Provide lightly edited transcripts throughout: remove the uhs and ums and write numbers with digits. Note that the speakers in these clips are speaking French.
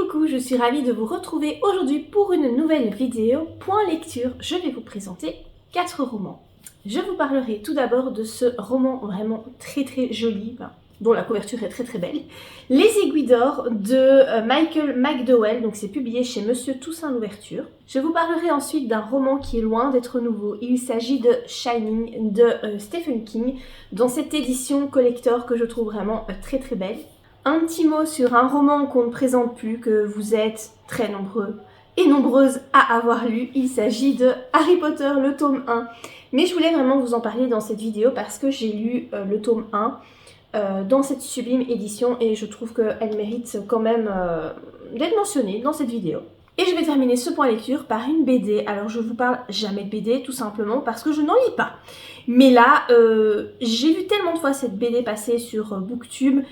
Coucou, je suis ravie de vous retrouver aujourd'hui pour une nouvelle vidéo. Point lecture, je vais vous présenter 4 romans. Je vous parlerai tout d'abord de ce roman vraiment très joli, dont la couverture est très belle. Les Aiguilles d'Or de Michael McDowell, donc c'est publié chez Monsieur Toussaint Louverture. Je vous parlerai ensuite d'un roman qui est loin d'être nouveau. Il s'agit de Shining de Stephen King, dans cette édition collector que je trouve vraiment très belle. Un petit mot sur un roman qu'on ne présente plus, que vous êtes très nombreux et nombreuses à avoir lu. Il s'agit de Harry Potter, le tome 1. Mais je voulais vraiment vous en parler dans cette vidéo parce que j'ai lu le tome 1 dans cette sublime édition et je trouve qu'elle mérite quand même d'être mentionnée dans cette vidéo. Et je vais terminer ce point lecture par une BD. Alors je vous parle jamais de BD tout simplement parce que je n'en lis pas. Mais là, j'ai vu tellement de fois cette BD passer sur Booktube.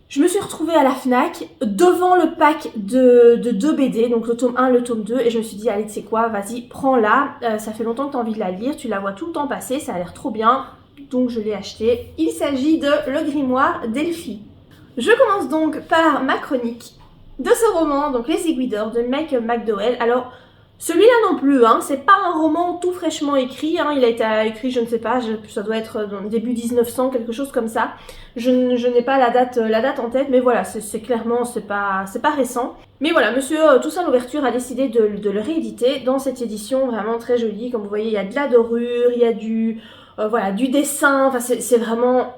Je me suis retrouvée à la FNAC devant le pack de 2 BD, donc le tome 1, le tome 2, et je me suis dit, allez, tu sais quoi, vas-y, prends-la, ça fait longtemps que tu as envie de la lire, tu la vois tout le temps passer, ça a l'air trop bien, donc je l'ai acheté. Il s'agit de Le Grimoire d'Elphie. Je commence donc par ma chronique de ce roman, donc Les Aiguilles d'Or de Michael McDowell. Alors, celui-là non plus, hein, c'est pas un roman tout fraîchement écrit, hein, il a été écrit, je ne sais pas, ça doit être dans le début 1900, quelque chose comme ça. Je n'ai pas la date en tête, mais voilà, c'est clairement, c'est pas récent. Mais voilà, Monsieur Toussaint Louverture a décidé de le rééditer dans cette édition vraiment très jolie. Comme vous voyez, il y a de la dorure, il y a du dessin, enfin c'est vraiment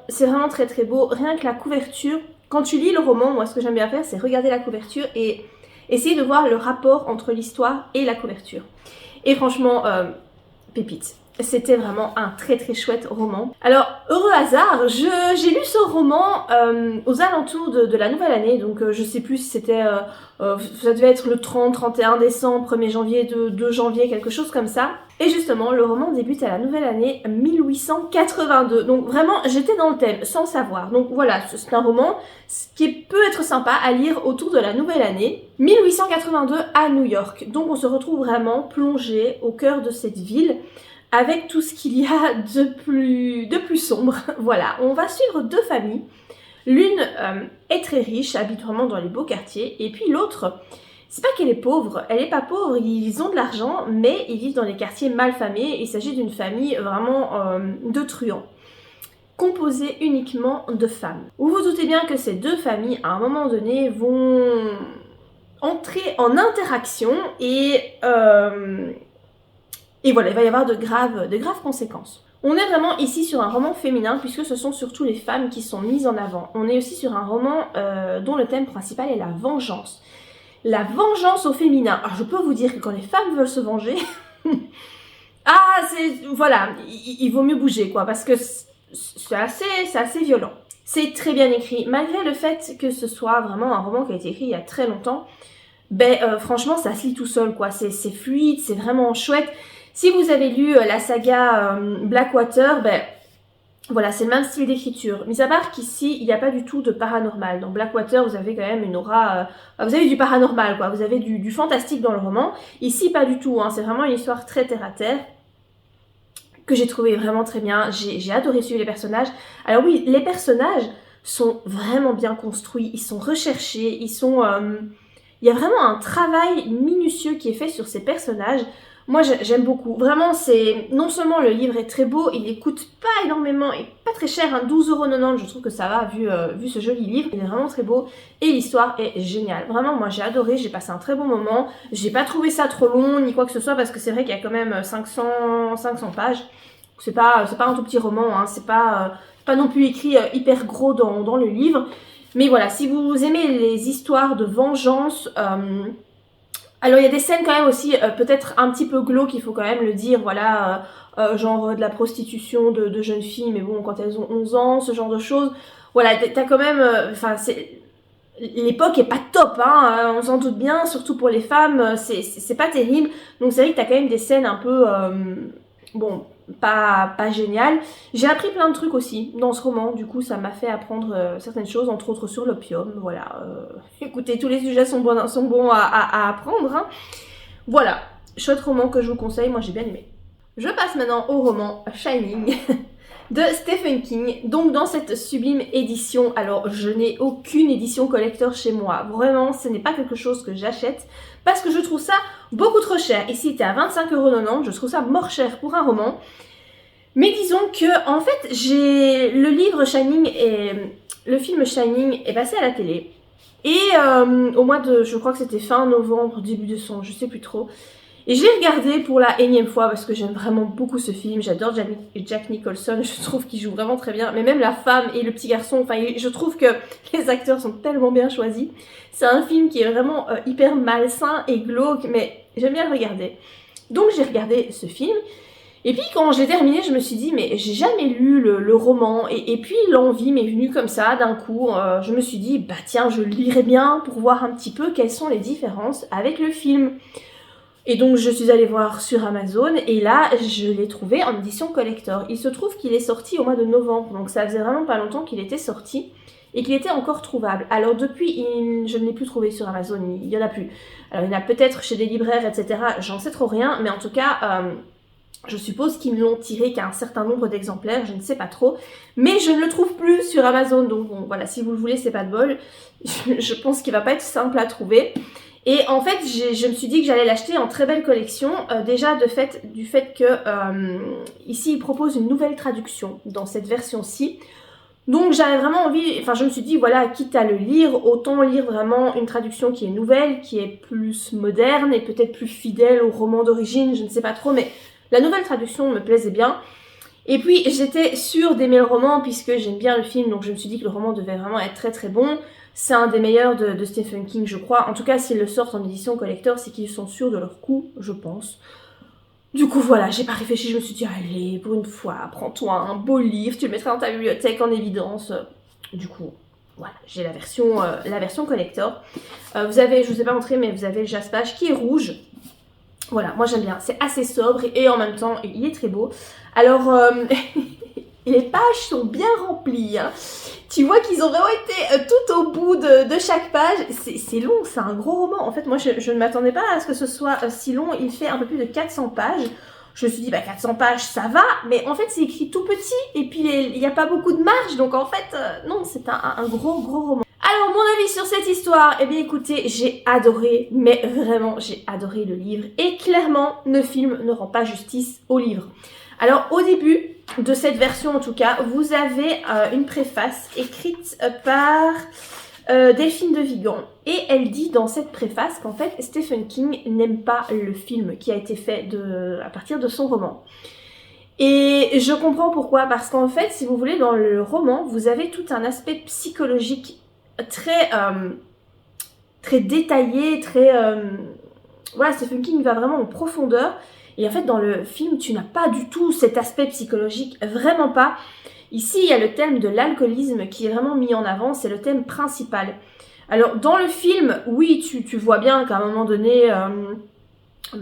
très beau. Rien que la couverture, quand tu lis le roman, moi ce que j'aime bien faire, c'est regarder la couverture et essayer de voir le rapport entre l'histoire et la couverture. Et franchement, pépite. C'était vraiment un très chouette roman. Alors, heureux hasard, j'ai lu ce roman aux alentours de la nouvelle année, donc je sais plus si c'était, ça devait être le 30, 31 décembre, 1er janvier, 2 janvier, quelque chose comme ça. Et justement, le roman débute à la nouvelle année 1882, donc vraiment j'étais dans le thème, sans savoir. Donc voilà, c'est un roman qui peut être sympa à lire autour de la nouvelle année. 1882 à New York, donc on se retrouve vraiment plongé au cœur de cette ville, avec tout ce qu'il y a de plus sombre. Voilà, on va suivre 2 familles. L'une est très riche, habite vraiment dans les beaux quartiers, et puis l'autre, c'est pas qu'elle est pauvre, elle est pas pauvre, ils ont de l'argent, mais ils vivent dans les quartiers malfamés. Il s'agit d'une famille vraiment de truands, composée uniquement de femmes. Vous vous doutez bien que ces 2 familles, à un moment donné, vont entrer en interaction et voilà, il va y avoir de graves conséquences. On est vraiment ici sur un roman féminin puisque ce sont surtout les femmes qui sont mises en avant. On est aussi sur un roman dont le thème principal est la vengeance. La vengeance au féminin. Alors je peux vous dire que quand les femmes veulent se venger, voilà, il vaut mieux bouger quoi, parce que c'est assez violent. C'est très bien écrit, malgré le fait que ce soit vraiment un roman qui a été écrit il y a très longtemps. Franchement ça se lit tout seul quoi, c'est fluide, c'est vraiment chouette. Si vous avez lu la saga Blackwater, voilà, c'est le même style d'écriture. Mis à part qu'ici, il n'y a pas du tout de paranormal. Dans Blackwater, vous avez quand même une aura... vous avez du paranormal, quoi. Vous avez du fantastique dans le roman. Ici, pas du tout, hein. C'est vraiment une histoire très terre-à-terre que j'ai trouvé vraiment très bien. J'ai adoré suivre les personnages. Alors oui, les personnages sont vraiment bien construits. Ils sont recherchés. Il y a vraiment un travail minutieux qui est fait sur ces personnages. Moi j'aime beaucoup, vraiment non seulement le livre est très beau, il coûte pas énormément et pas très cher, hein, 12,90 €, je trouve que ça va vu ce joli livre, il est vraiment très beau et l'histoire est géniale. Vraiment moi j'ai adoré, j'ai passé un très bon moment, j'ai pas trouvé ça trop long ni quoi que ce soit parce que c'est vrai qu'il y a quand même 500 pages, c'est pas un tout petit roman, hein, c'est pas non plus écrit hyper gros dans le livre, mais voilà, si vous aimez les histoires de vengeance, alors il y a des scènes quand même aussi peut-être un petit peu glauques, il faut quand même le dire, voilà, genre de la prostitution de jeunes filles, mais bon, quand elles ont 11 ans, ce genre de choses. Voilà, t'as quand même, l'époque est pas top, hein, on s'en doute bien, surtout pour les femmes, c'est pas terrible. Donc c'est vrai que t'as quand même des scènes un peu, bon, pas géniales. J'ai appris plein de trucs aussi dans ce roman, du coup ça m'a fait apprendre certaines choses, entre autres sur l'opium, voilà. Écoutez, tous les sujets sont bons à apprendre, hein. Voilà, chouette roman que je vous conseille, moi j'ai bien aimé. Je passe maintenant au roman Shining de Stephen King, donc dans cette sublime édition. Alors je n'ai aucune édition collector chez moi, vraiment ce n'est pas quelque chose que j'achète parce que je trouve ça beaucoup trop cher. Ici c'était à 25,90 €, je trouve ça mort cher pour un roman. Mais disons que en fait j'ai le livre Shining et le film Shining est passé à la télé. Et au mois de, je crois que c'était fin novembre, début décembre, je sais plus trop. Et j'ai regardé pour la énième fois parce que j'aime vraiment beaucoup ce film. J'adore Jack Nicholson, je trouve qu'il joue vraiment très bien. Mais même la femme et le petit garçon, enfin je trouve que les acteurs sont tellement bien choisis. C'est un film qui est vraiment hyper malsain et glauque, mais j'aime bien le regarder. Donc j'ai regardé ce film. Et puis quand j'ai terminé, je me suis dit, mais j'ai jamais lu le roman. Et puis l'envie m'est venue comme ça, d'un coup. Je me suis dit, bah tiens, je le lirai bien pour voir un petit peu quelles sont les différences avec le film. Et donc je suis allée voir sur Amazon et là je l'ai trouvé en édition collector. Il se trouve qu'il est sorti au mois de novembre, donc ça faisait vraiment pas longtemps qu'il était sorti et qu'il était encore trouvable. Alors depuis, je ne l'ai plus trouvé sur Amazon, il y en a plus. Alors il y en a peut-être chez des libraires, etc. J'en sais trop rien, mais en tout cas, je suppose qu'ils ne l'ont tiré qu'à un certain nombre d'exemplaires, je ne sais pas trop. Mais je ne le trouve plus sur Amazon, donc bon, voilà, si vous le voulez, c'est pas de bol. Je pense qu'il va pas être simple à trouver. Et en fait, je me suis dit que j'allais l'acheter en très belle collection, déjà du fait que ici il propose une nouvelle traduction dans cette version-ci. Donc j'avais vraiment envie, enfin je me suis dit voilà, quitte à le lire, autant lire vraiment une traduction qui est nouvelle, qui est plus moderne et peut-être plus fidèle au roman d'origine, je ne sais pas trop, mais la nouvelle traduction me plaisait bien. Et puis j'étais sûre d'aimer le roman puisque j'aime bien le film, donc je me suis dit que le roman devait vraiment être très très bon. C'est un des meilleurs de Stephen King, je crois. En tout cas, s'ils le sortent en édition collector, c'est qu'ils sont sûrs de leur coût, je pense. Du coup, voilà, j'ai pas réfléchi, je me suis dit, allez, pour une fois, prends-toi un beau livre, tu le mettras dans ta bibliothèque en évidence. Du coup, voilà, j'ai la version collector. Vous avez, je vous ai pas montré, mais vous avez le jaspage qui est rouge. Voilà, moi j'aime bien, c'est assez sobre et en même temps, il est très beau. Alors, les pages sont bien remplies, hein. Tu vois qu'ils ont vraiment été tout au bout de chaque page. C'est long, c'est un gros roman. En fait, moi, je ne m'attendais pas à ce que ce soit si long. Il fait un peu plus de 400 pages. Je me suis dit, bah 400 pages, ça va. Mais en fait, c'est écrit tout petit. Et puis, il n'y a pas beaucoup de marge. Donc, en fait, non, c'est un gros roman. Alors, mon avis sur cette histoire, eh bien, écoutez, j'ai adoré. Mais vraiment, j'ai adoré le livre. Et clairement, le film ne rend pas justice au livre. Alors, au début de cette version en tout cas, vous avez une préface écrite par Delphine de Vigan. Et elle dit dans cette préface qu'en fait Stephen King n'aime pas le film qui a été fait à partir de son roman. Et je comprends pourquoi, parce qu'en fait, si vous voulez, dans le roman, vous avez tout un aspect psychologique très détaillé, voilà, Stephen King va vraiment en profondeur. Et en fait, dans le film, tu n'as pas du tout cet aspect psychologique, vraiment pas. Ici, il y a le thème de l'alcoolisme qui est vraiment mis en avant, c'est le thème principal. Alors, dans le film, oui, tu vois bien qu'à un moment donné,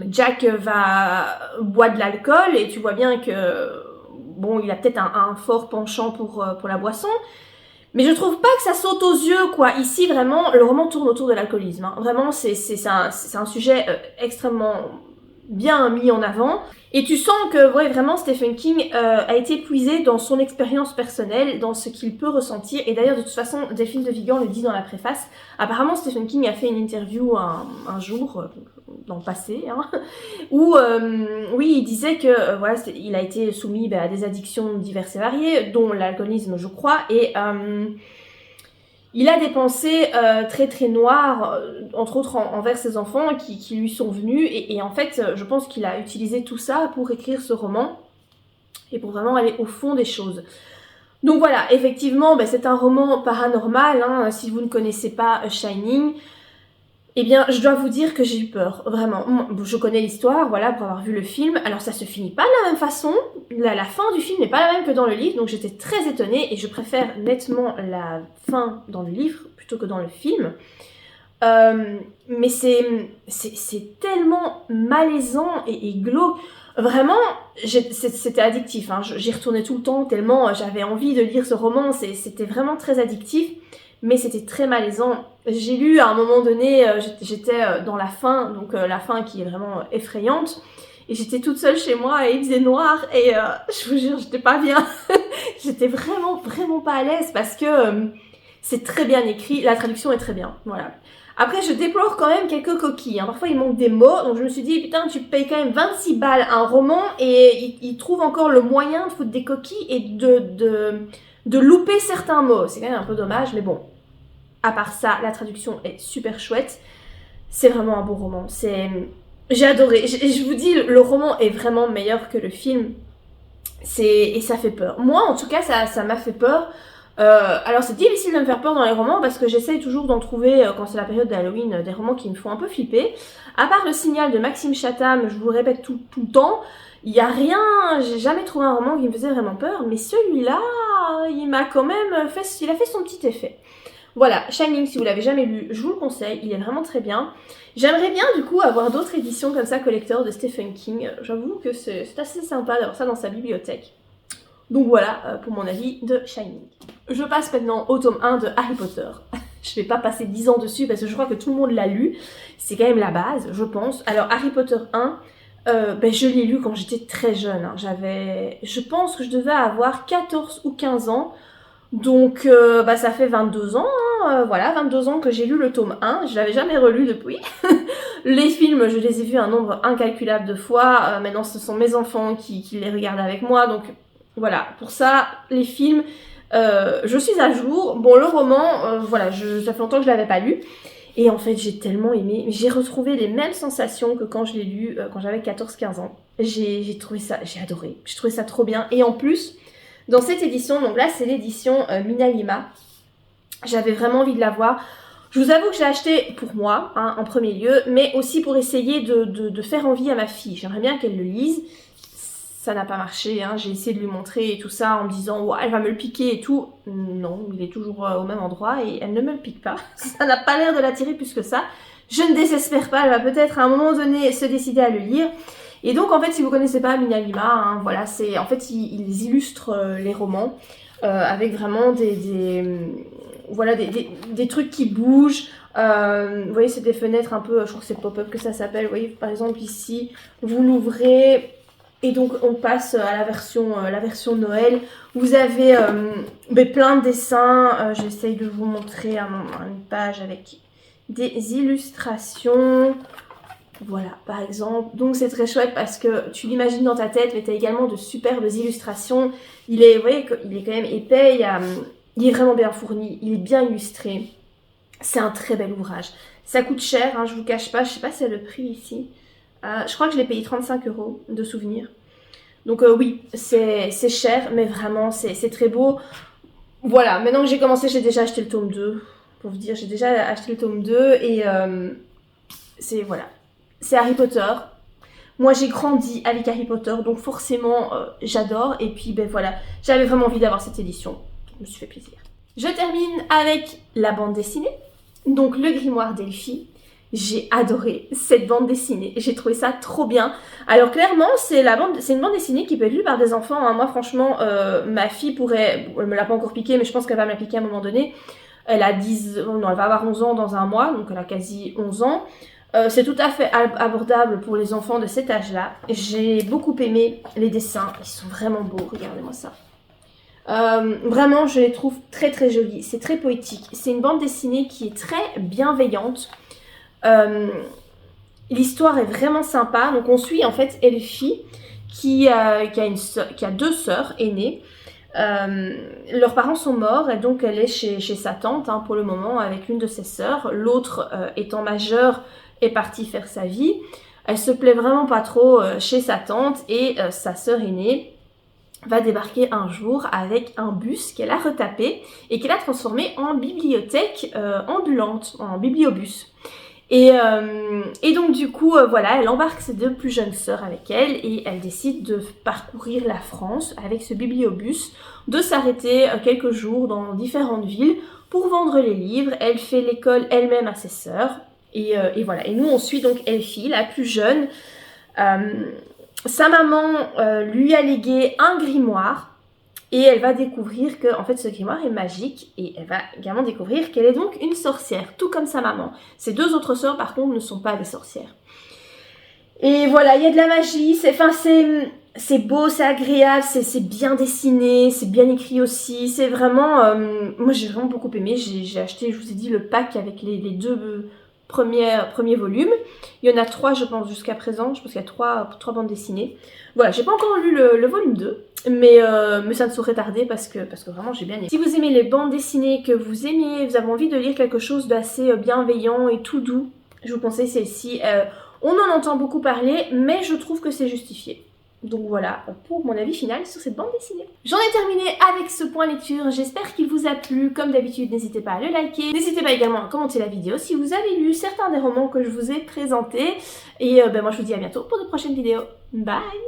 Jack boire de l'alcool et tu vois bien que, bon, il a peut-être un fort penchant pour la boisson. Mais je trouve pas que ça saute aux yeux, quoi. Ici, vraiment, le roman tourne autour de l'alcoolisme, hein. Vraiment, c'est un sujet extrêmement bien mis en avant. Et tu sens que ouais, vraiment Stephen King a été puisé dans son expérience personnelle, dans ce qu'il peut ressentir. Et d'ailleurs, de toute façon, Delphine de Vigan le dit dans la préface. Apparemment, Stephen King a fait une interview un jour, dans le passé, hein, où oui, il disait que voilà, il a été soumis à des addictions diverses et variées, dont l'alcoolisme, je crois, et il a des pensées très très noires, entre autres envers ses enfants qui lui sont venus, et en fait, je pense qu'il a utilisé tout ça pour écrire ce roman, et pour vraiment aller au fond des choses. Donc voilà, effectivement, c'est un roman paranormal, hein, si vous ne connaissez pas Shining. Eh bien, je dois vous dire que j'ai eu peur, vraiment. Je connais l'histoire, voilà, pour avoir vu le film. Alors, ça se finit pas de la même façon. La fin du film n'est pas la même que dans le livre, donc j'étais très étonnée. Et je préfère nettement la fin dans le livre plutôt que dans le film. Mais c'est tellement malaisant et glauque. Vraiment, c'était addictif, hein. J'y retournais tout le temps tellement j'avais envie de lire ce roman. C'était vraiment très addictif. Mais c'était très malaisant. J'ai lu à un moment donné, j'étais dans la fin, donc la fin qui est vraiment effrayante, et j'étais toute seule chez moi et il faisait noir et je vous jure, j'étais pas bien. j'étais vraiment pas à l'aise parce que c'est très bien écrit, la traduction est très bien, voilà. Après, je déplore quand même quelques coquilles, hein. Parfois il manque des mots, donc je me suis dit, putain, tu payes quand même 26 balles un roman et il trouve encore le moyen de foutre des coquilles et de louper certains mots. C'est quand même un peu dommage, mais bon, à part ça, la traduction est super chouette. C'est vraiment un beau roman, j'ai adoré. Je vous dis, le roman est vraiment meilleur que le film. Et ça fait peur. Moi, en tout cas, ça m'a fait peur. Alors, c'est difficile de me faire peur dans les romans parce que j'essaye toujours d'en trouver, quand c'est la période d'Halloween, des romans qui me font un peu flipper. À part Le Signal de Maxime Chatham, je vous le répète tout le temps, il n'y a rien, j'ai jamais trouvé un roman qui me faisait vraiment peur, mais celui-là, il m'a quand même il a fait son petit effet. Voilà, Shining, si vous l'avez jamais lu, je vous le conseille, il est vraiment très bien. J'aimerais bien du coup avoir d'autres éditions comme ça, collector de Stephen King. J'avoue que c'est assez sympa d'avoir ça dans sa bibliothèque. Donc voilà pour mon avis de Shining. Je passe maintenant au tome 1 de Harry Potter. Je vais pas passer 10 ans dessus parce que je crois que tout le monde l'a lu. C'est quand même la base, je pense. Alors Harry Potter 1, je l'ai lu quand j'étais très jeune. Hein. Je pense que je devais avoir 14 ou 15 ans. Donc ça fait 22 ans, hein, voilà, 22 ans que j'ai lu le tome 1, je l'avais jamais relu depuis. Les films, je les ai vus un nombre incalculable de fois, maintenant ce sont mes enfants qui les regardent avec moi, donc voilà, pour ça, les films, je suis à jour. Bon, le roman, voilà, ça fait longtemps que je l'avais pas lu, et en fait j'ai tellement aimé, j'ai retrouvé les mêmes sensations que quand je l'ai lu, quand j'avais 14-15 ans. J'ai trouvé ça, j'ai adoré, j'ai trouvé ça trop bien, et en plus... Dans cette édition, donc là c'est l'édition Minalima, j'avais vraiment envie de la voir. Je vous avoue que je l'ai acheté pour moi, hein, en premier lieu, mais aussi pour essayer de faire envie à ma fille. J'aimerais bien qu'elle le lise. Ça n'a pas marché, hein. J'ai essayé de lui montrer et tout ça en me disant ouais, elle va me le piquer et tout. Non, il est toujours au même endroit et elle ne me le pique pas. Ça n'a pas l'air de l'attirer plus que ça. Je ne désespère pas, elle va peut-être à un moment donné se décider à le lire. Et donc en fait si vous connaissez pas Minalima, hein, voilà, c'est en fait ils illustrent les romans avec vraiment des trucs qui bougent. Vous voyez c'est des fenêtres un peu, je crois que c'est pop-up que ça s'appelle. Vous voyez par exemple ici vous l'ouvrez et donc on passe à la version Noël. Vous avez plein de dessins. J'essaye de vous montrer une page avec des illustrations. Voilà, par exemple. Donc c'est très chouette parce que tu l'imagines dans ta tête, mais tu as également de superbes illustrations. Vous voyez qu'il est quand même épais, il est vraiment bien fourni, il est bien illustré. C'est un très bel ouvrage. Ça coûte cher, hein, je vous cache pas, je sais pas si c'est le prix ici. Je crois que je l'ai payé 35 € de souvenir. Donc oui, c'est cher, mais vraiment c'est très beau. Voilà, maintenant que j'ai commencé, j'ai déjà acheté le tome 2. Pour vous dire, j'ai déjà acheté le tome 2 et voilà. C'est Harry Potter. Moi, j'ai grandi avec Harry Potter, donc forcément, j'adore. Et puis, voilà, j'avais vraiment envie d'avoir cette édition. Je me suis fait plaisir. Je termine avec la bande dessinée. Donc, Le Grimoire d'Elphie. J'ai adoré cette bande dessinée. J'ai trouvé ça trop bien. Alors, clairement, c'est une bande dessinée qui peut être lue par des enfants. Hein. Moi, franchement, ma fille elle me l'a pas encore piqué, mais je pense qu'elle va me la piquer à un moment donné. Elle va avoir 11 ans dans un mois, donc elle a quasi 11 ans. C'est tout à fait abordable pour les enfants de cet âge-là. J'ai beaucoup aimé les dessins, ils sont vraiment beaux, regardez-moi ça. Vraiment, je les trouve très très jolis, c'est très poétique. C'est une bande dessinée qui est très bienveillante. L'histoire est vraiment sympa, donc on suit en fait Elphie qui a 2 sœurs aînées. Leurs parents sont morts et donc elle est chez sa tante, hein, pour le moment avec l'une de ses sœurs. L'autre étant majeure est partie faire sa vie. Elle se plaît vraiment pas trop chez sa tante et sa sœur aînée va débarquer un jour avec un bus qu'elle a retapé et qu'elle a transformé en bibliothèque ambulante, en bibliobus. Et donc du coup, voilà, elle embarque ses 2 plus jeunes sœurs avec elle et elle décide de parcourir la France avec ce bibliobus, de s'arrêter quelques jours dans différentes villes pour vendre les livres. Elle fait l'école elle-même à ses sœurs et voilà. Et nous, on suit donc Elphie, la plus jeune. Sa maman lui a légué un grimoire. Et elle va découvrir que en fait, ce grimoire est magique et elle va également découvrir qu'elle est donc une sorcière, tout comme sa maman. Ses 2 autres sœurs, par contre, ne sont pas des sorcières. Et voilà, il y a de la magie, c'est beau, c'est agréable, c'est bien dessiné, c'est bien écrit aussi. C'est vraiment... moi j'ai vraiment beaucoup aimé. J'ai acheté, je vous ai dit, le pack avec les deux premiers volumes. Il y en a 3 je pense jusqu'à présent. Je pense qu'il y a 3 bandes dessinées. Voilà, j'ai pas encore lu le volume 2. Mais ça ne saurait tarder parce que vraiment j'ai bien aimé. Si vous aimez les bandes dessinées, que vous avez envie de lire quelque chose d'assez bienveillant et tout doux, je vous conseille celle-ci. On en entend beaucoup parler, mais je trouve que c'est justifié. Donc voilà pour mon avis final sur cette bande dessinée. J'en ai terminé avec ce point lecture, j'espère qu'il vous a plu. Comme d'habitude, n'hésitez pas à le liker. N'hésitez pas également à commenter la vidéo si vous avez lu certains des romans que je vous ai présentés. Et moi je vous dis à bientôt pour de prochaines vidéos. Bye!